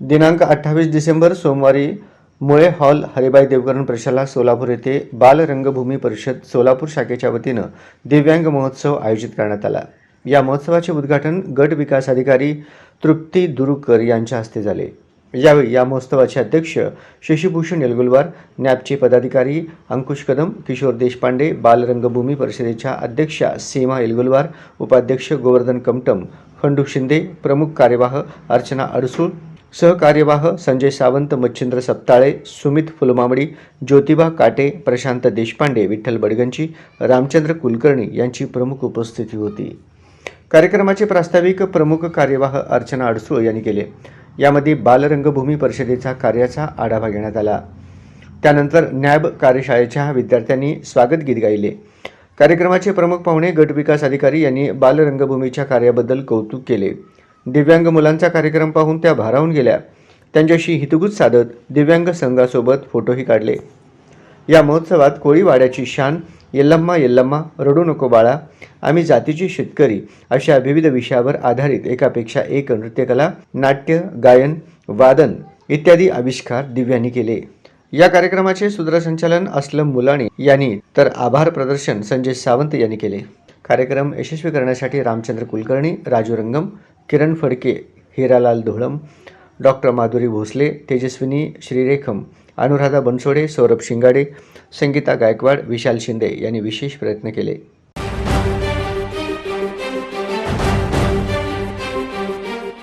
दिनांक 28 डिसेंबर सोमवारी मुळे हॉल हरिभाई देवकरण प्रशाला सोलापूर येथे बाल रंगभूमी परिषद सोलापूर शाखेच्या वतीनं दिव्यांग महोत्सव आयोजित करण्यात आला। या महोत्सवाचे उद्घाटन गट विकास अधिकारी तृप्ती दुरुकर यांच्या हस्ते झाले। यावेळी या महोत्सवाचे अध्यक्ष शशिभूषण येलगुलवार, नॅपचे पदाधिकारी अंकुश कदम, किशोर देशपांडे, बाल रंगभूमी परिषदेच्या अध्यक्षा सीमा येलगुलवार, उपाध्यक्ष गोवर्धन कमटम, खंडू शिंदे, प्रमुख कार्यवाह अर्चना अडसूळ, सहकार्यवाह संजय सावंत, मच्छिंद्र सप्ताळे, सुमित फुलमामडी, ज्योतिबा काटे, प्रशांत देशपांडे, विठ्ठल बडगंची, रामचंद्र कुलकर्णी यांची प्रमुख उपस्थिती होती। कार्यक्रमाचे प्रास्ताविक प्रमुख कार्यवाह अर्चना अडसूळ यांनी केले। यामध्ये बाल रंगभूमी परिषदेचा कार्याचा आढावा घेण्यात आला। त्यानंतर नॅब कार्यशाळेच्या विद्यार्थ्यांनी स्वागत गीत गायले। कार्यक्रमाचे प्रमुख पाहुणे गट विकास अधिकारी यांनी बाल रंगभूमीच्या कार्याबद्दल कौतुक केले। दिव्यांग मुलांचा कार्यक्रम पाहून त्या भारावून गेल्या। त्यांच्याशी हितगुज साधत दिव्यांग संघासोबत फोटोही काढले। या महोत्सवात कोळीवाड्याची शान, येल्लम्मा येल्लम्मा, रडू नको बाळा, आम्ही जातीचे शेतकरी अशा विविध विषयावर आधारित एकापेक्षा एक नृत्यकला, नाट्य, गायन, वादन इत्यादी आविष्कार दिव्यांनी केले। या कार्यक्रमाचे सूत्रसंचालन असलम मुलाणी यांनी तर आभार प्रदर्शन संजय सावंत यांनी केले। कार्यक्रम यशस्वी करण्यासाठी रामचंद्र कुलकर्णी, राजू रंगम, किरण फडके, हिरालाल धोळम, डॉक्टर माधुरी भोसले, तेजस्विनी श्रीरेखम, अनुराधा बनसोडे, सौरभ शिंगाडे, संगीता गायकवाड, विशाल शिंदे यांनी विशेष प्रयत्न केले।